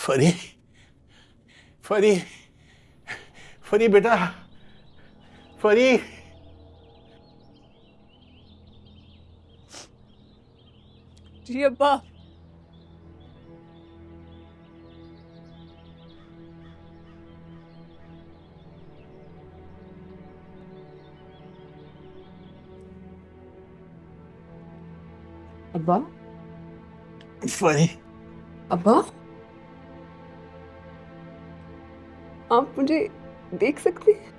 फरी, फरी, फरी बेटा, फरी। जी अब्बा। अब्बा, फरी, अब्बा, आप मुझे देख सकते हैं?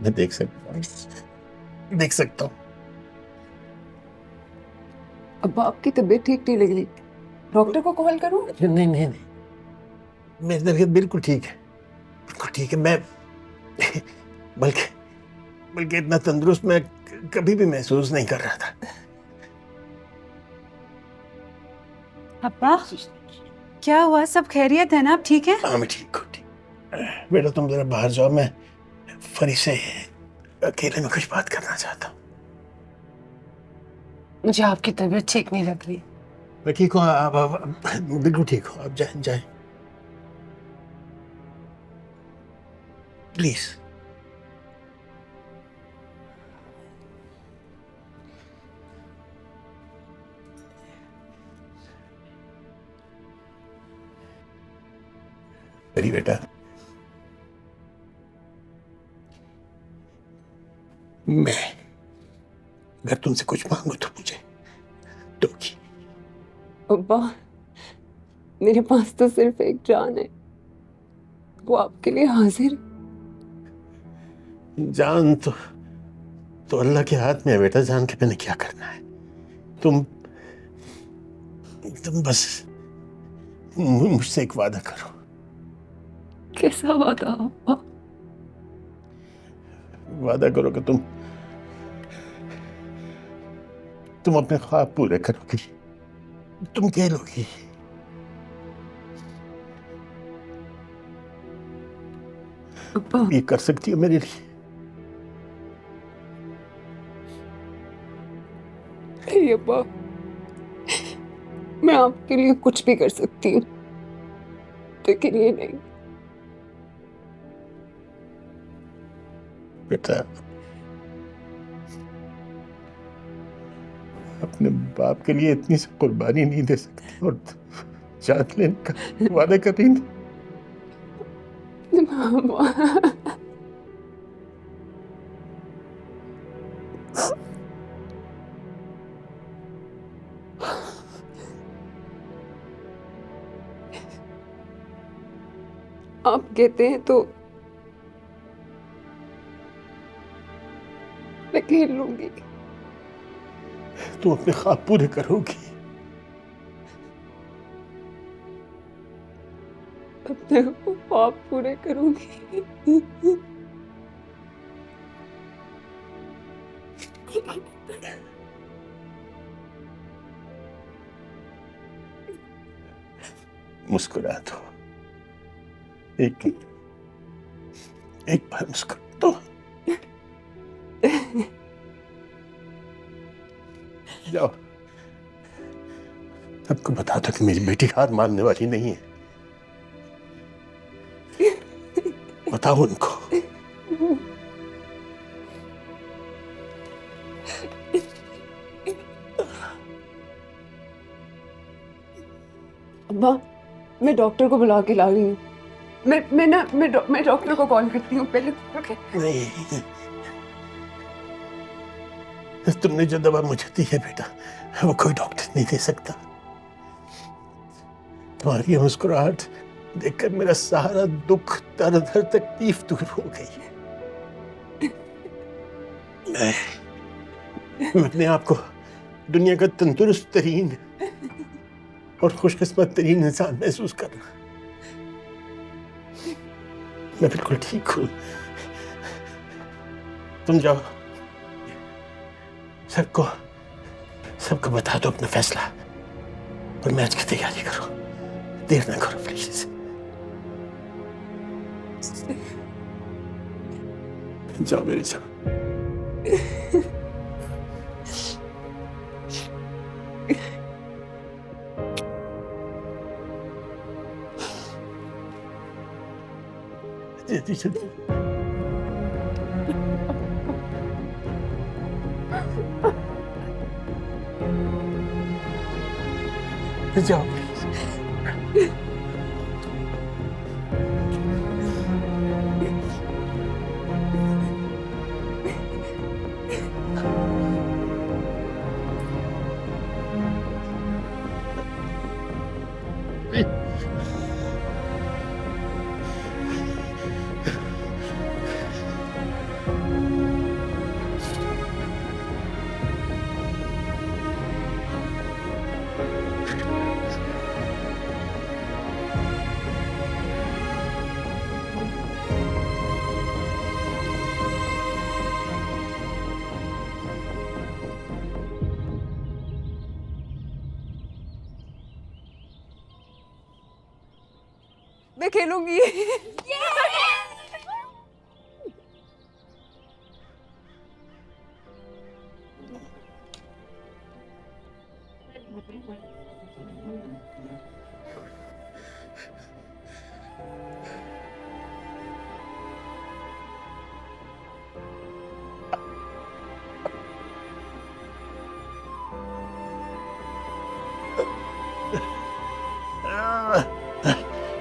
मैं देख सकता हूँ, देख सकता हूँ। अब्बा, आपकी तबीयत ठीक नहीं लग रही, डॉक्टर को कॉल करूं? नहीं नहीं नहीं, मेरी तबीयत बिल्कुल ठीक है, बिल्कुल ठीक है। मैं बल्कि बल्कि इतना तंदुरुस्त मैं कभी भी महसूस नहीं कर रहा था। अब्बा, क्या हुआ? सब खैरियत है ना? आप ठीक है? हाँ मैं ठीक हूँ, ठीक। बेटा तुम जरा बाहर जाओ, मैं फरी से अकेले में कुछ बात करना चाहता हूँ। मुझे आपकी तबीयत ठीक नहीं लग रही। मैं ठीक हूँ, आप बिल्कुल ठीक हो, आप जाए जाए प्लीज। फरी बेटा, मैं अगर तुमसे कुछ मांगू तो मुझे दोगी? अब्बा, मेरे पास तो सिर्फ एक जान है, वो आपके लिए हाजिर। जान तो अल्लाह के हाथ में है बेटा, जान के मैंने क्या करना है। तुम बस मुझसे एक वादा करो। कैसा वादा अब्बा? वादा करो कि तुम अपने ख्वाब पूरे करोगी, तुम खेलोगी। अब्बा, ये कर सकती हो मेरे लिए? नहीं अब्बा, मैं आपके लिए कुछ भी कर सकती हूँ, लेकिन ये नहीं। बेटा, अपने बाप के लिए इतनी सी कुर्बानी नहीं दे सकती और जान लेने का वादा कर रही थी। आप कहते हैं तो मैं खेल लूंगी। तुम अपने ख्वाब पूरे करोगी। अपने ख्वाब पूरे करूंगी। मुस्कुरा दो, एक एक बार मुस्कुरा दो। जाओ, सबको बता दो कि मेरी बेटी हार मानने वाली नहीं है। बताओ उनको। अब्बा, मैं डॉक्टर को बुला के ला रही हूँ। मैं डॉक्टर को कॉल करती हूँ पहले। ओके। नहीं, तुमने जो दवा मुझे दी है बेटा, वो कोई डॉक्टर नहीं दे सकता। तुम्हारी ये मुस्कुराहट देखकर मेरा सारा दुख, दर्द, हर तकलीफ दूर हो गई है। मैं अपने आप को दुनिया का तंदुरुस्त तरीन और खुशकिस्मत तरीन इंसान महसूस कर रहा। मैं बिल्कुल ठीक हूँ। तुम जाओ, सबको सबको बता दो अपना फैसला और मैच की तैयारी करो। देर ना करो प्लीज। जाओ मेरी जान। जल्दी जल्दी जाओ मैं खेलूंगी।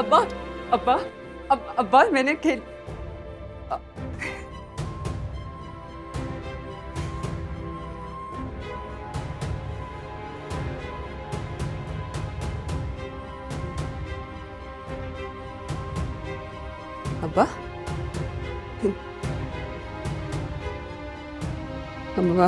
अब्बा अब्बा अब्बा मैंने खेल अब्बा अब्बा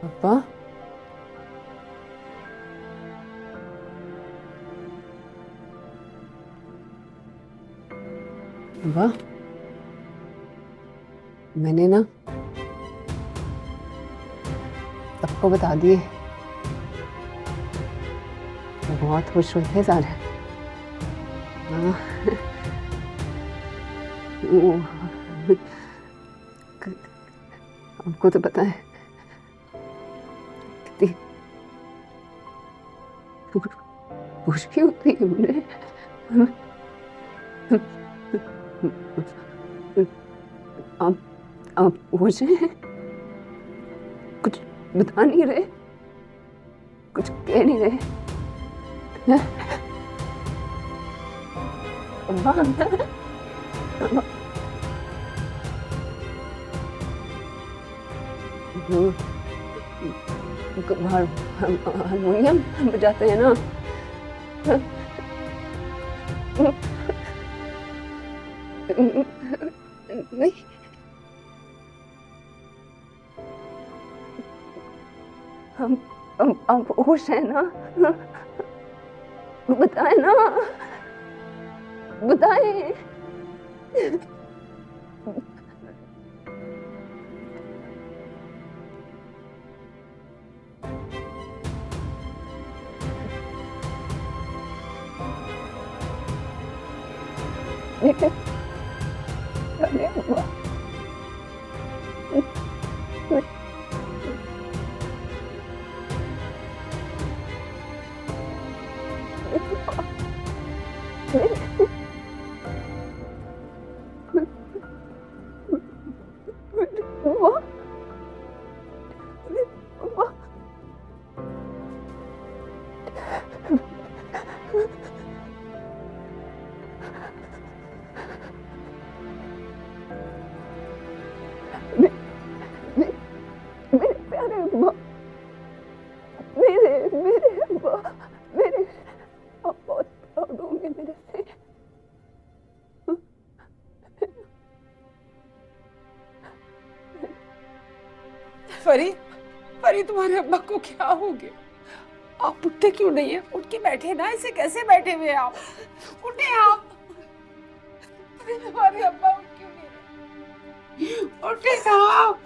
अब्बा अब्बा मैंने ना सबको बता दिए। बहुत खुश हुए थे सारे। हाँ। हमको तो पता है कितनी खुशी होती है मुझे। आप मुझे कुछ बता नहीं रहे, कुछ कह नहीं रहे। हारमोनियम बजाते हैं ना। नहीं हम होश है ना। बताए ना, बताए। अरे हुआ मेरे प्यारे अब्बा, मेरे अब्बा, मेरे आप बहुत प्राउड होंगे मेरे से। फरी तुम्हारे अब्बा को क्या हो गया? आप उठते क्यों नहीं है? उठ के बैठे ना, ऐसे कैसे बैठे हुए आप? उठे आप। तुम्हारे अब्बा उठ क्यों नहीं रहे? उठे ना आप।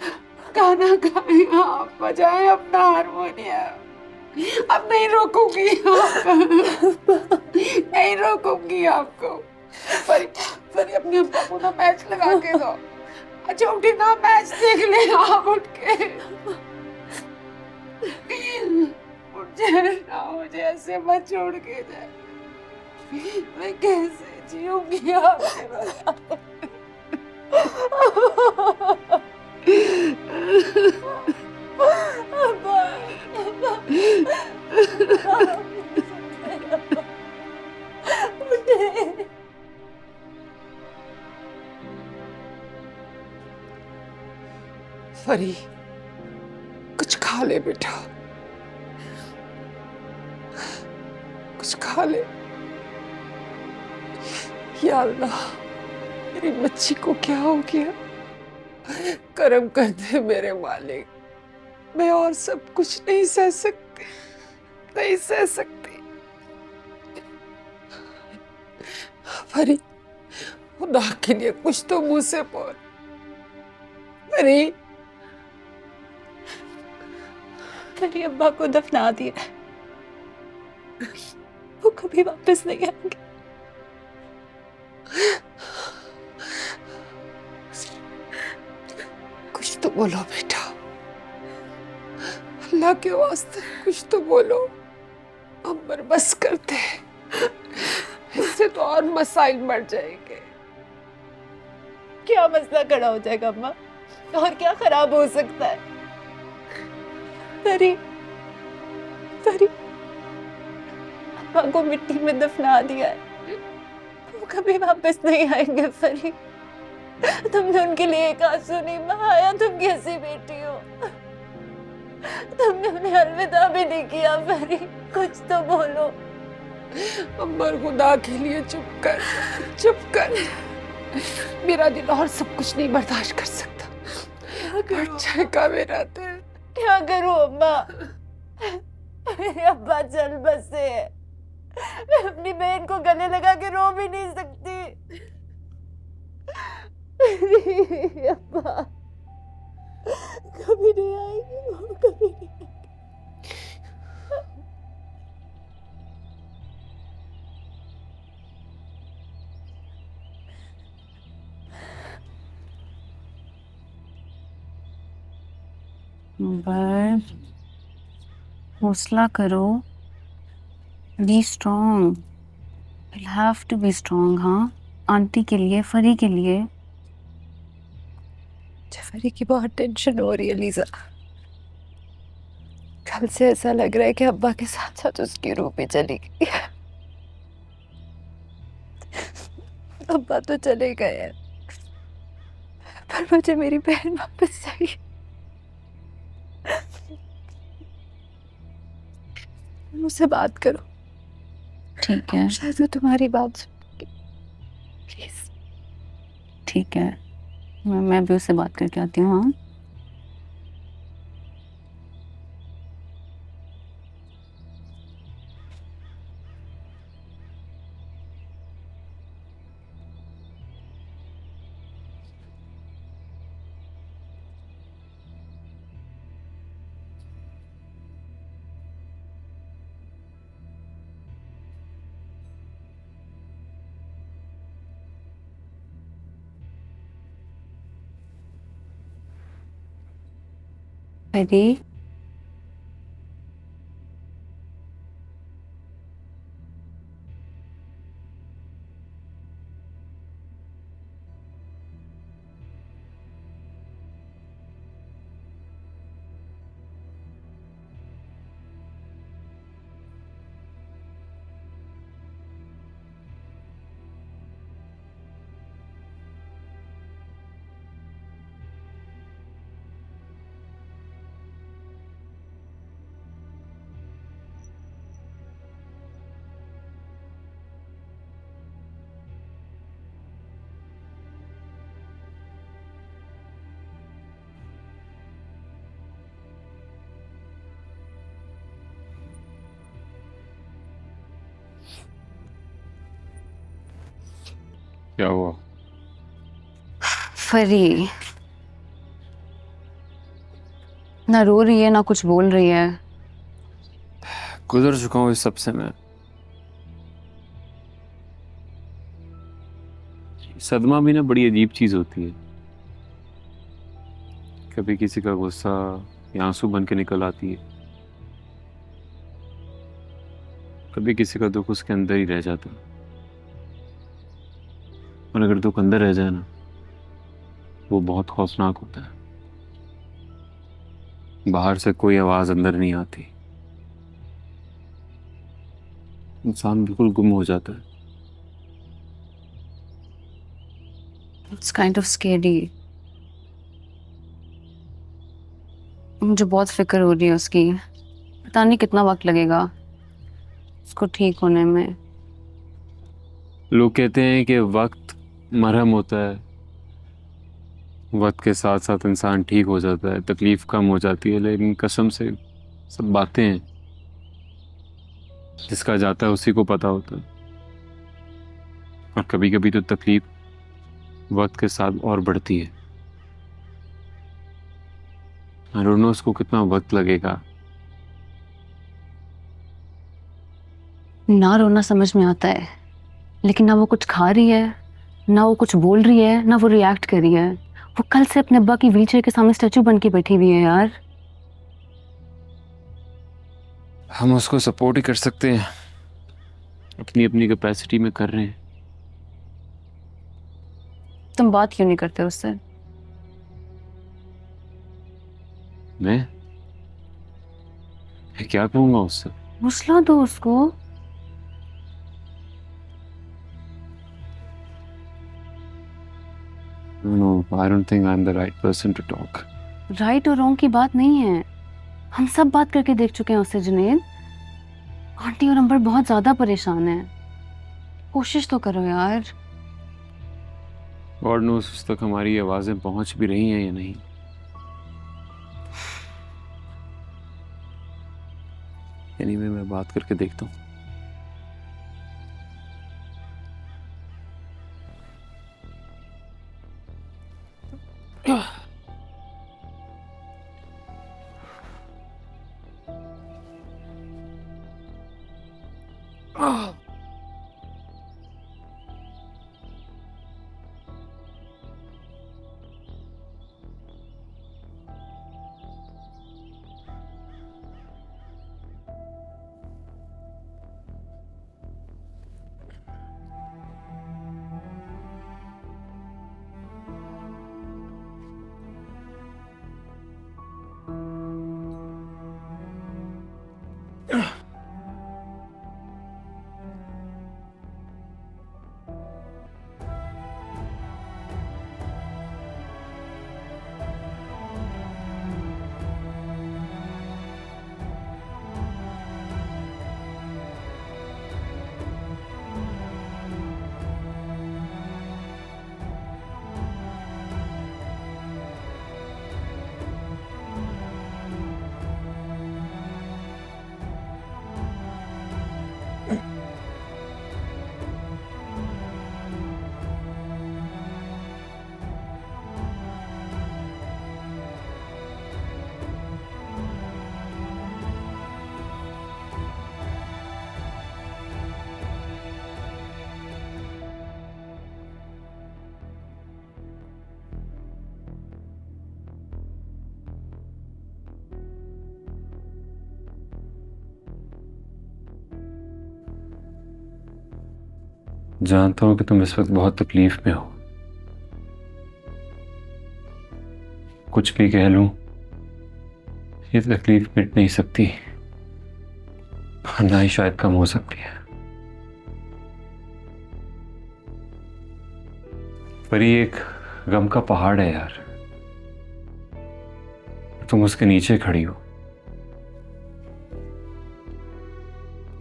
गाना गाएं आप, बजाएं अपना हारमोनियम। अब नहीं रोकूंगी आपको, नहीं रोकूंगी आपको। परी परी अपने अब्बा को ना मैच लगा के दो। अच्छा उठे ना, मैच देख ले आप उठ के। उठ जाए ना, मुझे ऐसे मत छोड़ के जाए। मैं कैसे जीऊंगी आपके बगैर? परी कुछ खा ले बेटा, कुछ खा ले। या अल्लाह, मेरी बच्ची को क्या हो गया? करम कर दे मेरे मालिक। मैं और सब कुछ नहीं सह सकती, नहीं सह सकती। परी खुदा के लिए कुछ तो मुंह से बोल। परी मेरे अब्बा को दफना दिया है, वो कभी वापस नहीं आएंगे। कुछ तो बोलो बेटा, अल्लाह के वास्ते कुछ तो बोलो। अम्बर बस करते हैं, इससे तो और मसाइल बढ़ जाएंगे। क्या मसला खड़ा हो जाएगा अम्मा, और क्या खराब हो सकता है? परी परी अब्बा को मिट्टी में दफना दिया है, वो कभी वापस नहीं आएंगे। परी तुमने उनके लिए एक आंसू नहीं बहाया, तुम कैसी बेटी हो? तुमने उन्हें अलविदा भी नहीं किया। परी कुछ तो बोलो। अम्बर खुदा के लिए चुप कर, चुप कर। मेरा दिल और सब कुछ नहीं बर्दाश्त कर सकता। अच्छा का मेरा दिल। क्या करूं अम्मा? मेरे अब्बा चल बसे हैं, मैं अपनी बहन को गले लगा के रो भी नहीं सकती। अब्बा कभी नहीं आएंगे, वो कभी नहीं आएंगे। बस हौसला करो, be strong, you have to be strong. हाँ, आंटी के लिए, फरी के लिए। फरी की बहुत टेंशन हो रही है लीजा। कल से ऐसा लग रहा है कि अब्बा के साथ साथ उसकी रूह भी चली गई है। अब्बा तो चले गए हैं, पर मुझे मेरी बहन वापस चाहिए। मुझसे बात करो, ठीक है, शायद वो तुम्हारी बात सुनेगी। प्लीज। ठीक है, मैं भी उससे बात करके आती हूँ। हाँ, फरी क्या हुआ? फरी ना रो रही है ना कुछ बोल रही है। गुजर चुका हूँ इस सब से मैं। सदमा भी ना बड़ी अजीब चीज होती है। कभी किसी का गुस्सा या आंसू बन के निकल आती है, कभी किसी का दुख उसके अंदर ही रह जाता है। और अगर दुख अंदर रह जाए ना, वो बहुत खौफनाक होता है। बाहर से कोई आवाज अंदर नहीं आती, इंसान बिल्कुल गुम हो जाता है। It's kind of scary. मुझे बहुत फिक्र हो रही है उसकी। पता नहीं कितना वक्त लगेगा उसको ठीक होने में। लोग कहते हैं कि वक्त मरहम होता है, वक्त के साथ साथ इंसान ठीक हो जाता है, तकलीफ कम हो जाती है, लेकिन कसम से सब बातें हैं, जिसका जाता है उसी को पता होता है। और कभी कभी तो तकलीफ वक्त के साथ और बढ़ती है। आई डोंट नो उसको कितना वक्त लगेगा। ना रोना समझ में आता है, लेकिन ना वो कुछ खा रही है, ना वो कुछ बोल रही है, ना वो रिएक्ट कर रही है। वो कल से अपने अब्बा की व्हीलचेयर के सामने स्टैचू बन के बैठी हुई है यार। हम उसको सपोर्ट ही कर सकते हैं, अपनी अपनी कैपेसिटी में कर रहे हैं। तुम बात क्यों नहीं करते उससे? मैं क्या कहूंगा उससे? हौसला दो उसको। No, I don't think I'm the right person to talk. Right और रॉन्ग की बात नहीं है, हम सब बात करके देख चुके हैं उससे जुनैद। आंटी और अंबर बहुत ज्यादा परेशान है। कोशिश तो करो यार। गॉड नोस उस तक हमारी आवाजें पहुंच भी रही हैं या नहीं। एनीवे, मैं बात करके देखता हूँ। जानता हूं कि तुम इस वक्त बहुत तकलीफ में हो। कुछ भी कह लूं, ये तकलीफ मिट नहीं सकती और ना ही शायद कम हो सकती है। पर ये एक गम का पहाड़ है यार, तुम उसके नीचे खड़ी हो।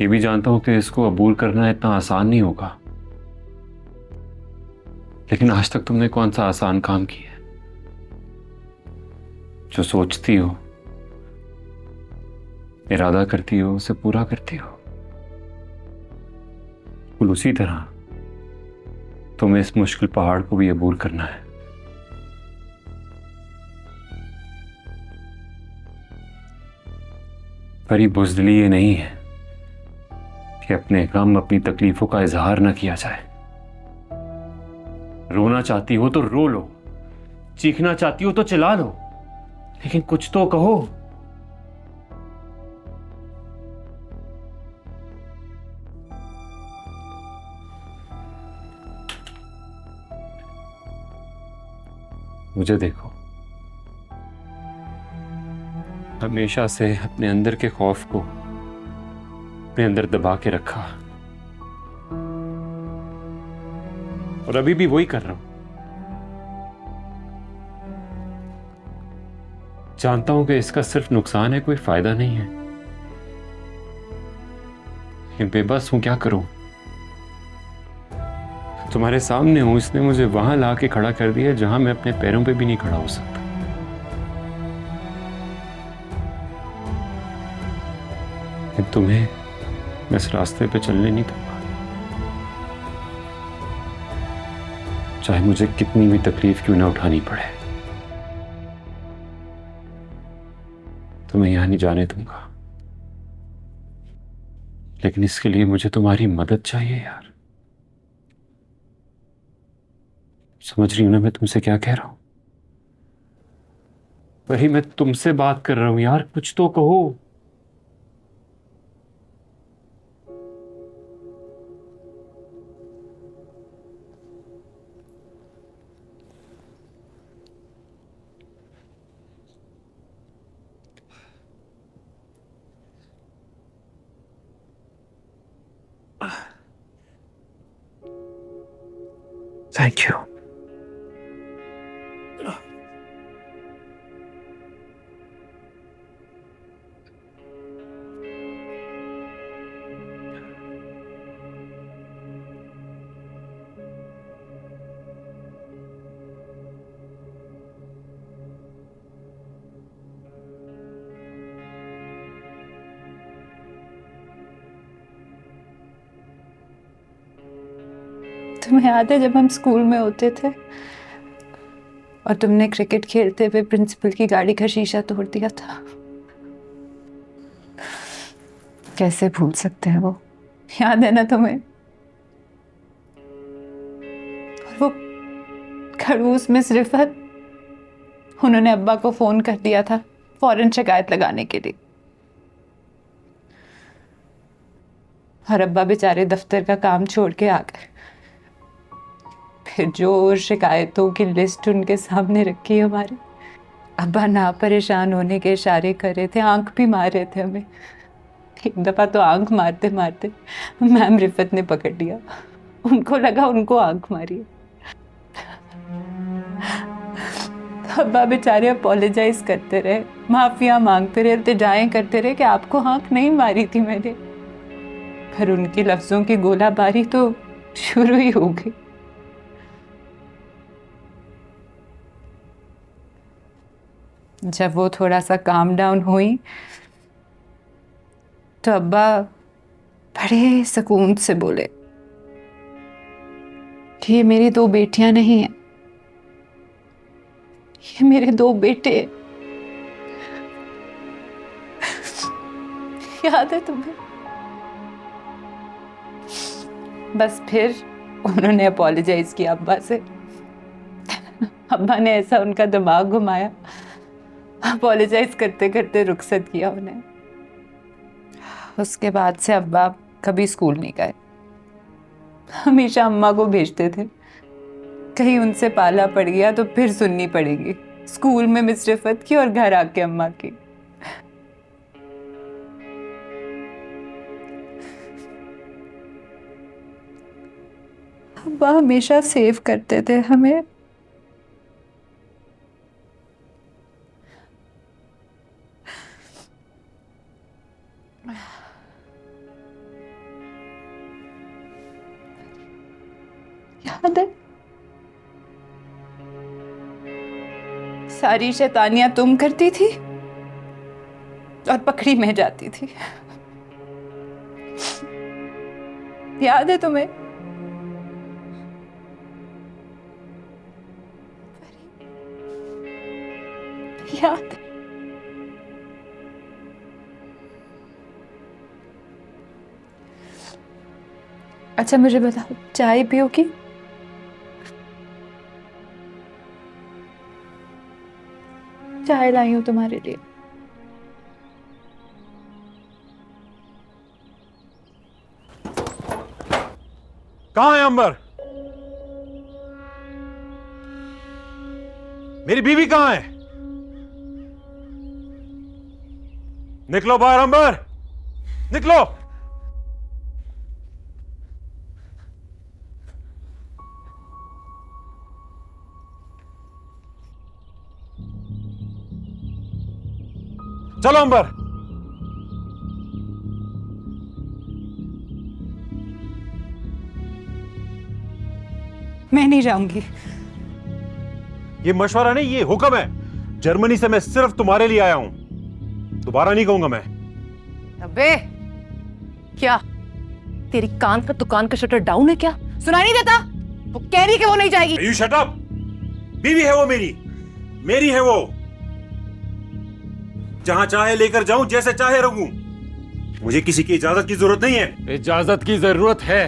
ये भी जानता हूं कि इसको अबूल करना इतना आसान नहीं होगा, लेकिन आज तक तुमने कौन सा आसान काम किया है? जो सोचती हो, इरादा करती हो, उसे पूरा करती हो। बिल्कुल उसी तरह तुम्हें इस मुश्किल पहाड़ को भी अबूल करना है। परी बुज़दिली ये नहीं है कि अपने गम अपनी तकलीफों का इजहार ना किया जाए। रोना चाहती हो तो रो लो, चीखना चाहती हो तो चिल्ला लो, लेकिन कुछ तो कहो। मुझे देखो, हमेशा से अपने अंदर के खौफ को अपने अंदर दबा के रखा, और अभी भी वही कर रहा हूं। जानता हूं कि इसका सिर्फ नुकसान है, कोई फायदा नहीं है, लेकिन बेबस हूं, क्या करूं। तुम्हारे सामने हूं, इसने मुझे वहां ला के खड़ा कर दिया जहां मैं अपने पैरों पे भी नहीं खड़ा हो सकता। लेकिन तुम्हें मैं इस रास्ते पे चलने नहीं दूंगा, चाहे मुझे कितनी भी तकलीफ क्यों ना उठानी पड़े। तुम्हें यहां नहीं जाने दूंगा, लेकिन इसके लिए मुझे तुम्हारी मदद चाहिए यार। समझ रही हूं ना मैं तुमसे क्या कह रहा हूं? वही मैं तुमसे बात कर रहा हूं यार, कुछ तो कहो। Thank you. तुम्हें याद है जब हम स्कूल में होते थे और तुमने क्रिकेट खेलते हुए प्रिंसिपल की गाड़ी का शीशा तोड़ दिया था? कैसे भूल सकते हैं वो, याद है ना तुम्हें? और वो खड़ूस मिस रिफत, उन्होंने अब्बा को फोन कर दिया था फौरन शिकायत लगाने के लिए, और अब्बा बेचारे दफ्तर का काम छोड़ के आ गए। फिर जो शिकायतों की लिस्ट उनके सामने रखी हमारे, अब्बा ना परेशान होने के इशारे कर रहे थे, आंख भी मार रहे थे हमें। एक दफा तो आंख मारते मारते मैम रिफत ने पकड़ लिया, उनको लगा उनको आंख मारी। तो अब्बा बेचारे अपोलोजाइज करते रहे, माफिया मांगते रहे, इल्तिजाएं करते रहे कि आपको आंख नहीं मारी थी मैंने। पर उनकी लफ्जों की गोलाबारी तो शुरू ही हो गई। जब वो थोड़ा सा काम डाउन हुई तो अब्बा बड़े सुकून से बोले कि ये मेरी 2 बेटियां नहीं हैं, ये मेरे 2 बेटे। याद है तुम्हें? बस फिर उन्होंने अपोलोजाइज किया अब्बा से। अब्बा ने ऐसा उनका दिमाग घुमाया, अपोलोजाइज करते करते रुखसत किया उन्हें। उसके बाद से अब्बा कभी स्कूल नहीं गए, हमेशा अम्मा को भेजते थे। कहीं उनसे पाला पड़ गया तो फिर सुननी पड़ेगी, स्कूल में मिस रिफत की और घर आके अम्मा की। अब्बा हमेशा सेव करते थे हमें। याद है? सारी शैतानियां तुम करती थी और पकड़ी मैं जाती थी। याद है तुम्हें? याद है? अच्छा मुझे बताओ, चाय पियोगी? चाय लाई हूँ तुम्हारे लिए। कहाँ है अंबर? मेरी बीवी कहाँ है? निकलो बाहर अंबर, निकलो। चलो अंबर। मैं नहीं जाऊंगी। ये मशवरा नहीं, ये हुक्म है। जर्मनी से मैं सिर्फ तुम्हारे लिए आया हूं, दोबारा नहीं कहूंगा मैं। अबे क्या तेरी कान का दुकान का शटर डाउन है क्या? सुनाई नहीं देता? वो कह रही कि वो नहीं जाएगी। You shut up. बीवी है वो मेरी, मेरी है वो। जहां चाहे लेकर जाऊं, जैसे चाहे रहूं। मुझे किसी की इजाजत की जरूरत नहीं है। इजाजत की जरूरत है,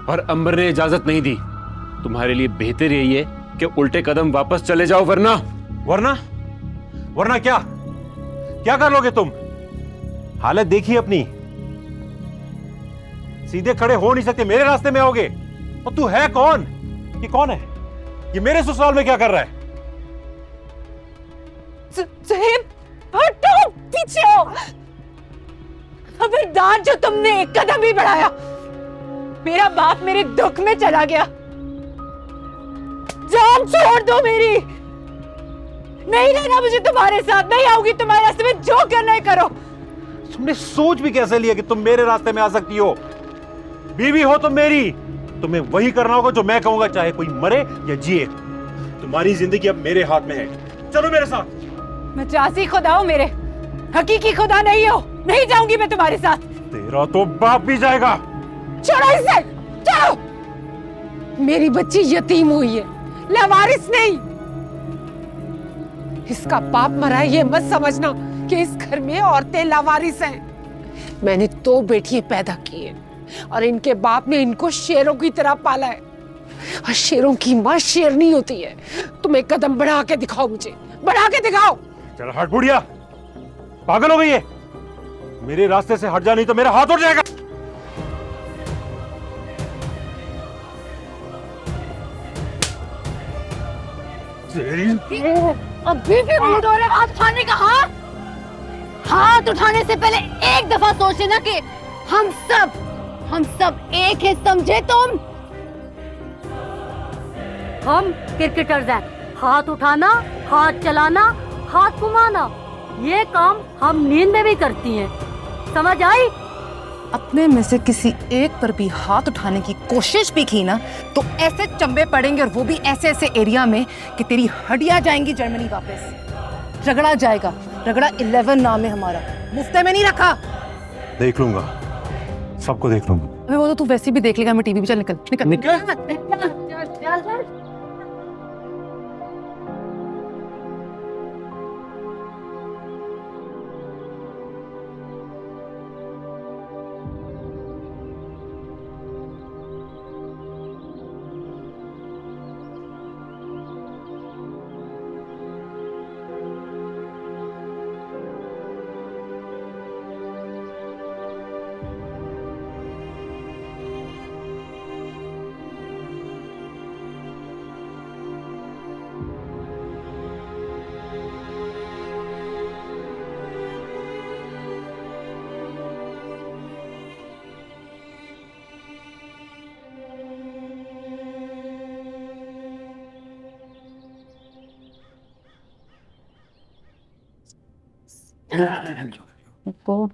और अंबर ने इजाजत नहीं दी। तुम्हारे लिए बेहतर यही है कि उल्टे कदम वापस चले जाओ, वरना वरना वरना क्या क्या कर लोगे तुम? हालत देखिए अपनी। सीधे खड़े हो नहीं सकते, मेरे रास्ते में आओगे। और तू है कौन? ये कौन है? ये मेरे ससुराल में क्या कर रहा है? सुहेब, हटो, पीछे हो। खबरदार, जो तुमने एक कदम भी बढ़ाया, मेरा बाप मेरे दुख में चला गया। जान छोड़ दो मेरी। नहीं रहना मुझे तुम्हारे साथ, नहीं आऊंगी तुम्हारे रास्ते में, जो करना है करो। तुमने सोच भी कैसे लिया कि तुम मेरे रास्ते में आ सकती हो? बीवी हो तुम मेरी, तुम्हें वही करना होगा जो मैं कहूंगा, चाहे कोई मरे या जिए। तुम्हारी जिंदगी अब मेरे हाथ में है। चलो मेरे साथ। मजाजी खुदा हो मेरे, हकीकी खुदा नहीं हो। नहीं जाऊंगी मैं तुम्हारे साथ। तेरा तो बाप भी जाएगा। छोड़ो इसे, जाओ। मेरी बच्ची यतीम हुई है, लावारिस नहीं। इसका बाप मरा है, ये मत समझना कि इस घर में औरतें लावारिस हैं। मैंने 2 बेटियां पैदा की हैं और इनके बाप ने इनको शेरों की तरह पाला है। और शेरों की मां शेरनी होती है। तुम एक कदम बढ़ा के दिखाओ, मुझे बढ़ा के दिखाओ। चल हट बुढ़िया, पागल हो गई है? मेरे रास्ते से हट जा, नहीं तो मेरा हाथ उठ जाएगा। अभी भी मूड हो रहा है हाथ उठाने का? हाँ, हाथ उठाने से पहले एक दफा सोच लेना कि हम सब एक है, समझे तुम? हम क्रिकेटर्स हैं। हाथ उठाना, हाथ चलाना, हाथ घुमाना, ये काम हम नींद में भी करती हैं। समझ आई? अपने में से किसी एक पर भी हाथ उठाने की कोशिश भी की ना, तो ऐसे चंबे पड़ेंगे, और वो भी ऐसे ऐसे एरिया में कि तेरी हड्डियां जाएंगी जर्मनी वापस। रगड़ा जाएगा। रगड़ा 11 नाम है हमारा, मुफ्ते में नहीं रखा। देख लूंगा, सबको देख लूंगा। अबे वो तो तू वैसे भी देख लेगा, मैं टीवी भी। चल निकल निकल निकल। रुको,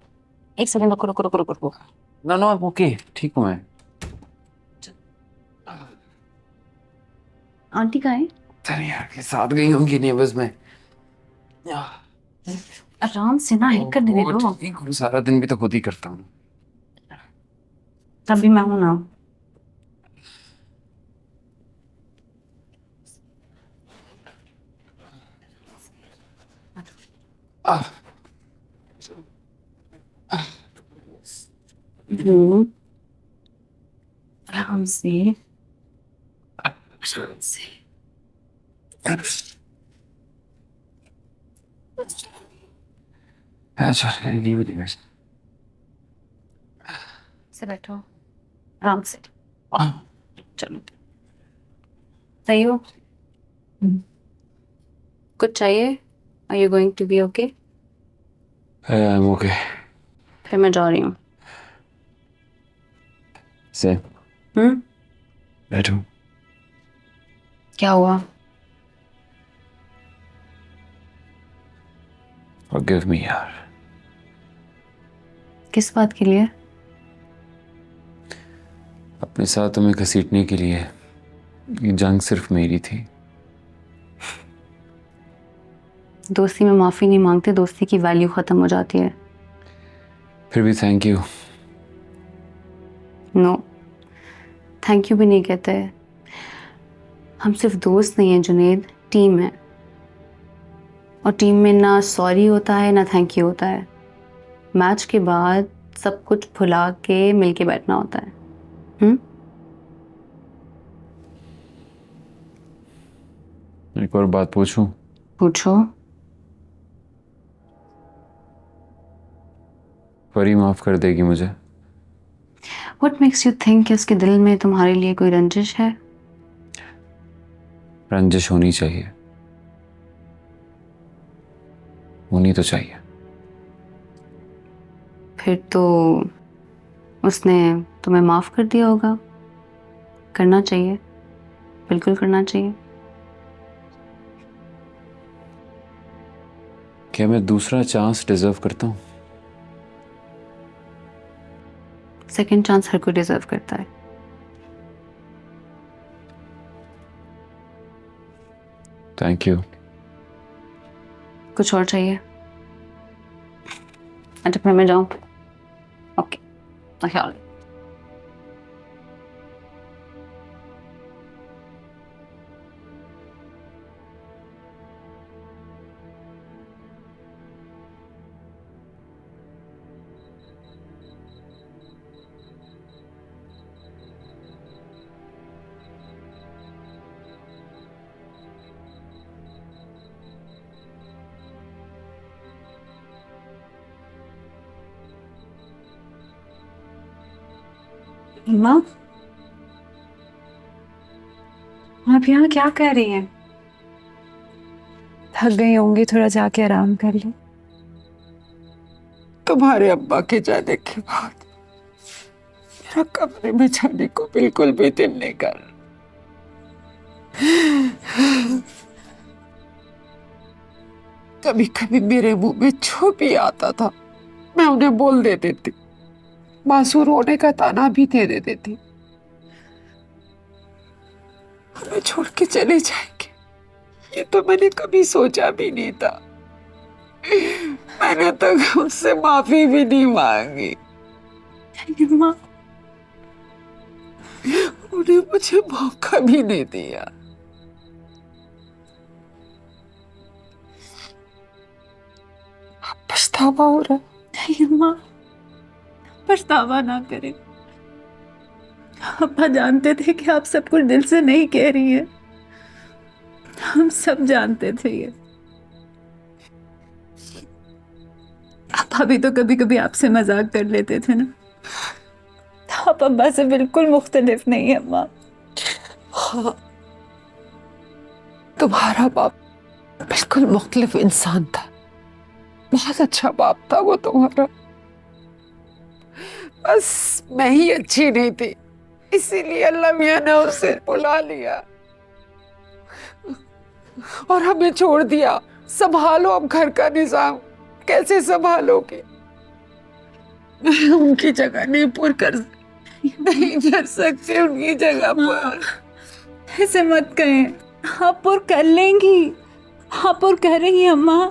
एक सेकंड, रुको रुको रुको रुको रुको। नो नो ओके, ठीक हूँ मैं। आंटी कहाँ है? अरे यार, के साथ गई होंगी नेबर्स में। आराम से ना, हेल्प करने दे दो। ठीक हूँ, सारा दिन भी तो खुद ही करता हूँ। तभी मैं हूं ना। से से बैठो आराम से। चलो सही हो? कुछ चाहिए? Are you going to be okay? I'm okay. फिर मैं जा रही हूँ। से बैठो। क्या हुआ? Forgive me यार। किस बात के लिए? अपने साथ तुम्हें घसीटने के लिए। ये जंग सिर्फ मेरी थी। दोस्ती में माफी नहीं मांगते, दोस्ती की वैल्यू खत्म हो जाती है। फिर भी thank you. No thank you भी नहीं कहते। हम सिर्फ दोस्त नहीं हैं जुनेद, टीम है। और टीम में ना सॉरी होता है ना थैंक यू होता है। मैच के बाद सब कुछ भुला के मिलके बैठना होता है। एक और बात पूछूं? पूछो। परी माफ कर देगी मुझे? What makes you think कि उसके दिल में तुम्हारे लिए कोई रंजिश है? रंजिश होनी चाहिए, होनी तो चाहिए। फिर तो उसने तुम्हें माफ कर दिया होगा। करना चाहिए, बिल्कुल करना चाहिए। क्या मैं दूसरा चांस डिजर्व करता हूँ? सेकंड चांस हर कोई डिजर्व करता है। Thank you. कुछ और चाहिए? अच्छा फिर मैं जाऊं? ओके, ख्याल। माँ, आप यहाँ क्या कर रही हैं? थक गई होंगी, थोड़ा जाके आराम कर लो। तुम्हारे अब्बा के जाने के बाद मेरा कमरे में जाने को बिल्कुल भी दिल नहीं कर। कभी कभी मेरे मुंह में जो भी आता था मैं उन्हें बोल देती थी, मासूर होने का ताना भी दे देती थी। हमें छोड़ के चले जाएंगे ये तो मैंने कभी सोचा भी नहीं था। मैंने तो उससे माफी भी नहीं मांगी। माँ, उन्हें मुझे मौका भी नहीं दिया। पछतावा हो रहा। नहीं माँ, पछतावा ना करें। अब्बा जानते थे कि आप सब कुछ दिल से नहीं कह रही हैं। हम सब जानते थे ये। अब्बा भी तो कभी कभी आपसे मजाक कर लेते थे ना। आप अब्बा से बिल्कुल मुख्तलिफ नहीं है माँ। हाँ, तुम्हारा बाप बिल्कुल मुख्तलिफ इंसान था। बहुत अच्छा बाप था वो तुम्हारा। बस मैं ही अच्छी नहीं थी, इसीलिए अल्लाह मियां ने उसे बुला लिया और हमें छोड़ दिया। संभालो अब घर का निजाम। कैसे संभालोगे? उनकी जगह नहीं कर सकते उनकी जगह पर। ऐसे मत कहें, आप और कर लेंगी। आप और कर रही हैं अम्मा।